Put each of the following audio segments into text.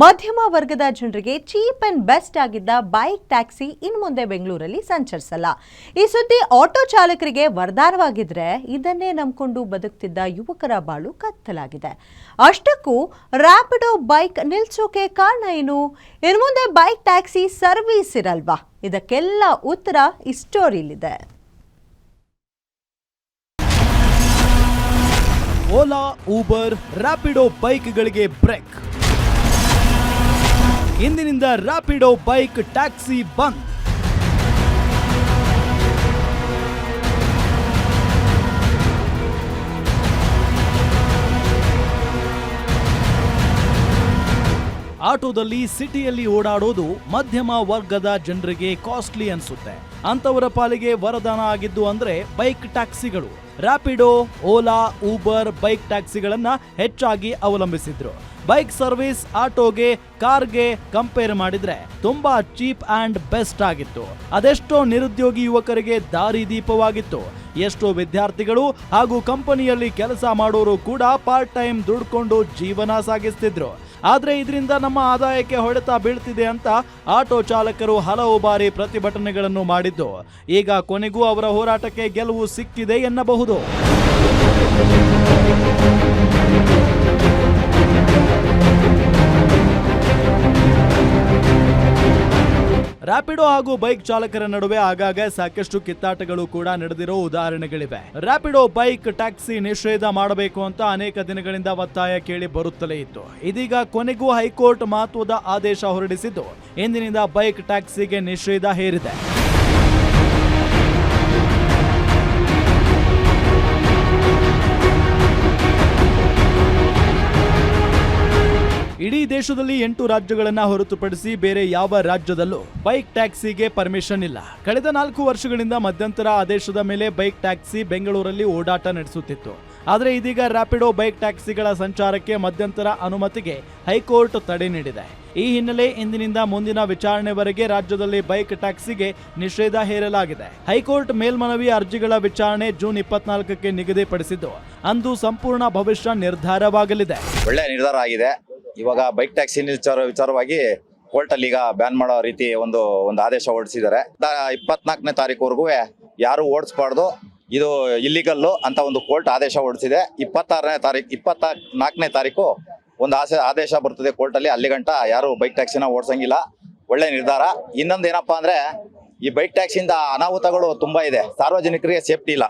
ಮಧ್ಯಮ ವರ್ಗದ ಜನರಿಗೆ ಚೀಪ್ ಅಂಡ್ ಬೆಸ್ಟ್ ಆಗಿದ್ದ ಬೈಕ್ ಟ್ಯಾಕ್ಸಿ ಇನ್ನು ಮುಂದೆ ಬೆಂಗಳೂರಲ್ಲಿ ಸಂಚರಿಸಲ್ಲ. ಈ ಸುದ್ದಿ ಆಟೋ ಚಾಲಕರಿಗೆ ವರದಾನವಾಗಿದ್ರೆ ಇದನ್ನೇ ನಂಬಿಕೊಂಡು ಬದುಕ್ತಿದ್ದ ಯುವಕರ ಬಾಳು ಕತ್ತಲಾಗಿದೆ. ಅಷ್ಟಕ್ಕೂ ರ್ಯಾಪಿಡೋ ಬೈಕ್ ನಿಲ್ಸೋಕೆ ಕಾರಣ ಏನು? ಇನ್ನು ಮುಂದೆ ಬೈಕ್ ಟ್ಯಾಕ್ಸಿ ಸರ್ವಿಸ್ ಇರಲ್ವಾ? ಇದಕ್ಕೆಲ್ಲ ಉತ್ತರ ಈ ಸ್ಟೋರಿಲಿದೆ. ಓಲಾ, ಊಬರ್, ರ್ಯಾಪಿಡೋ ಬೈಕ್ಗಳಿಗೆ ಬ್ರೇಕ್. ಇಂದಿನಿಂದ ರ್ಯಾಪಿಡೋ ಬೈಕ್ ಟ್ಯಾಕ್ಸಿ ಬಂದ್. ಆಟೋದಲ್ಲಿ ಸಿಟಿಯಲ್ಲಿ ಓಡಾಡೋದು ಮಧ್ಯಮ ವರ್ಗದ ಜನರಿಗೆ ಕಾಸ್ಟ್ಲಿ ಅನ್ಸುತ್ತೆ. ಅಂತವರ ಪಾಲಿಗೆ ವರದಾನ ಆಗಿದ್ದು ಅಂದ್ರೆ ಬೈಕ್ ಟ್ಯಾಕ್ಸಿಗಳು. ರ್ಯಾಪಿಡೋ, ಓಲಾ, ಊಬರ್ ಬೈಕ್ ಟ್ಯಾಕ್ಸಿಗಳನ್ನ ಹೆಚ್ಚಾಗಿ ಅವಲಂಬಿಸಿದ್ರು. ಬೈಕ್ ಸರ್ವಿಸ್ ಆಟೋಗೆ, ಕಾರ್ಗೆ ಕಂಪೇರ್ ಮಾಡಿದ್ರೆ ತುಂಬಾ ಚೀಪ್ ಅಂಡ್ ಬೆಸ್ಟ್ ಆಗಿತ್ತು. ಅದೆಷ್ಟೋ ನಿರುದ್ಯೋಗಿ ಯುವಕರಿಗೆ ದಾರಿದೀಪವಾಗಿತ್ತು. ಎಷ್ಟೋ ವಿದ್ಯಾರ್ಥಿಗಳು ಹಾಗೂ ಕಂಪನಿಯಲ್ಲಿ ಕೆಲಸ ಮಾಡೋರು ಕೂಡ ಪಾರ್ಟ್ ಟೈಮ್ ದುಡ್ಕೊಂಡು ಜೀವನ ಸಾಗಿಸ್ತಿದ್ರು. ಆದ್ರೆ ಇದರಿಂದ ನಮ್ಮ ಆದಾಯಕ್ಕೆ ಹೊಡೆತ ಬೀಳ್ತಿದೆ ಅಂತ ಆಟೋ ಚಾಲಕರು ಹಲವು ಬಾರಿ ಪ್ರತಿಭಟನೆಗಳನ್ನು ಮಾಡಿದ್ದು ಈಗ ಕೊನೆಗೂ ಅವರ ಹೋರಾಟಕ್ಕೆ ಗೆಲುವು ಸಿಕ್ಕಿದೆ ಎನ್ನಬಹುದು. ರ್ಯಾಪಿಡೋ ಹಾಗೂ ಬೈಕ್ ಚಾಲಕರ ನಡುವೆ ಆಗಾಗ ಸಾಕಷ್ಟು ಕಿತ್ತಾಟಗಳು ಕೂಡ ನಡೆದಿರೋ ಉದಾಹರಣೆಗಳಿವೆ. ರ್ಯಾಪಿಡೋ ಬೈಕ್ ಟ್ಯಾಕ್ಸಿ ನಿಷೇಧ ಮಾಡಬೇಕು ಅಂತ ಅನೇಕ ದಿನಗಳಿಂದ ಒತ್ತಾಯ ಕೇಳಿ ಬರುತ್ತಲೇ ಇತ್ತು. ಇದೀಗ ಕೊನೆಗೂ ಹೈಕೋರ್ಟ್ ಮಹತ್ವದ ಆದೇಶ ಹೊರಡಿಸಿದ್ದು ಇಂದಿನಿಂದ ಬೈಕ್ ಟ್ಯಾಕ್ಸಿಗೆ ನಿಷೇಧ ಹೇರಿದೆ. ಇಡೀ ದೇಶದಲ್ಲಿ 8 ರಾಜ್ಯಗಳನ್ನ ಹೊರತುಪಡಿಸಿ ಬೇರೆ ಯಾವ ರಾಜ್ಯದಲ್ಲೂ ಬೈಕ್ ಟ್ಯಾಕ್ಸಿಗೆ ಪರ್ಮಿಷನ್ ಇಲ್ಲ. ಕಳೆದ 4 ವರ್ಷಗಳಿಂದ ಮಧ್ಯಂತರ ಆದೇಶದ ಮೇಲೆ ಬೈಕ್ ಟ್ಯಾಕ್ಸಿ ಬೆಂಗಳೂರಲ್ಲಿ ಓಡಾಟ ನಡೆಸುತ್ತಿತ್ತು. ಆದರೆ ಇದೀಗ ರ್ಯಾಪಿಡೋ ಬೈಕ್ ಟ್ಯಾಕ್ಸಿಗಳ ಸಂಚಾರಕ್ಕೆ ಮಧ್ಯಂತರ ಅನುಮತಿಗೆ ಹೈಕೋರ್ಟ್ ತಡೆ ನೀಡಿದೆ. ಈ ಹಿನ್ನೆಲೆ ಇಂದಿನಿಂದ ಮುಂದಿನ ವಿಚಾರಣೆವರೆಗೆ ರಾಜ್ಯದಲ್ಲಿ ಬೈಕ್ ಟ್ಯಾಕ್ಸಿಗೆ ನಿಷೇಧ ಹೇರಲಾಗಿದೆ. ಹೈಕೋರ್ಟ್ ಮೇಲ್ಮನವಿ ಅರ್ಜಿಗಳ ವಿಚಾರಣೆ ಜೂನ್ 24ಕ್ಕೆ ನಿಗದಿಪಡಿಸಿದ್ದು ಅಂದು ಸಂಪೂರ್ಣ ಭವಿಷ್ಯ ನಿರ್ಧಾರವಾಗಲಿದೆ. ಒಳ್ಳೆ ನಿರ್ಧಾರ ಆಗಿದೆ. ಇವಾಗ ಬೈಕ್ ಟ್ಯಾಕ್ಸಿ ವಿಚಾರವಾಗಿ ಕೋರ್ಟ್ ಅಲ್ಲಿ ಈಗ ಬ್ಯಾನ್ ಮಾಡೋ ರೀತಿ ಒಂದು ಆದೇಶ ಹೊರಡಿಸಿದ್ದಾರೆ. 24ನೇ ತಾರೀಕುವರೆಗೂ ಯಾರು ಓಡಿಸಬಾರ್ದು, ಇದು ಇಲ್ಲಿಗಲ್ಲು ಅಂತ ಒಂದು ಕೋರ್ಟ್ ಆದೇಶ ಹೊರಡಿಸಿದೆ. 24ನೇ ತಾರೀಕು ಒಂದು ಆದೇಶ ಬರ್ತದೆ ಕೋರ್ಟ್ ಅಲ್ಲಿ. ಅಲ್ಲಿ ಗಂಟ ಯಾರು ಬೈಕ್ ಟ್ಯಾಕ್ಸಿನ ಓಡಿಸಂಗಿಲ್ಲ. ಒಳ್ಳೆ ನಿರ್ಧಾರ. ಇನ್ನೊಂದು ಏನಪ್ಪಾ ಅಂದ್ರೆ, ಈ ಬೈಕ್ ಟ್ಯಾಕ್ಸಿಯಿಂದ ಅನಾಹುತಗಳು ತುಂಬಾ ಇದೆ. ಸಾರ್ವಜನಿಕರಿಗೆ ಸೇಫ್ಟಿ ಇಲ್ಲ.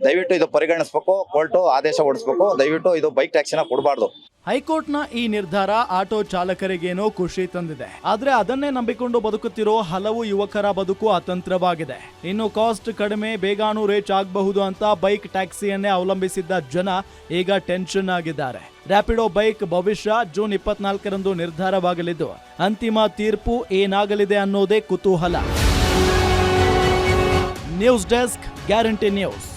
ದಯವಿಟ್ಟು ಇದು ಪರಿಗಣಿಸಬೇಕು. ಕೋರ್ಟ್ ಆದೇಶ ಹೊರಡಿಸಬೇಕು. ದಯವಿಟ್ಟು ಇದು ಬೈಕ್ ಟ್ಯಾಕ್ಸಿನ ಕೊಡಬಾರ್ದು. ಹೈಕೋರ್ಟ್ನ ಈ ನಿರ್ಧಾರ ಆಟೋ ಚಾಲಕರಿಗೇನೋ ಖುಷಿ ತಂದಿದೆ. ಆದ್ರೆ ಅದನ್ನೇ ನಂಬಿಕೊಂಡು ಬದುಕುತ್ತಿರೋ ಹಲವು ಯುವಕರ ಬದುಕು ಅತಂತ್ರವಾಗಿದೆ. ಇನ್ನು ಕಾಸ್ಟ್ ಕಡಿಮೆ, ಬೇಗಾನು ರೀಚ್ ಆಗಬಹುದು ಅಂತ ಬೈಕ್ ಟ್ಯಾಕ್ಸಿಯನ್ನೇ ಅವಲಂಬಿಸಿದ್ದ ಜನ ಈಗ ಟೆನ್ಷನ್ ಆಗಿದ್ದಾರೆ. ರ್ಯಾಪಿಡೋ ಬೈಕ್ ಭವಿಷ್ಯ ಜೂನ್ 24ರಂದು ನಿರ್ಧಾರವಾಗಲಿದ್ದು ಅಂತಿಮ ತೀರ್ಪು ಏನಾಗಲಿದೆ ಅನ್ನೋದೇ ಕುತೂಹಲ. News desk, guarantee news.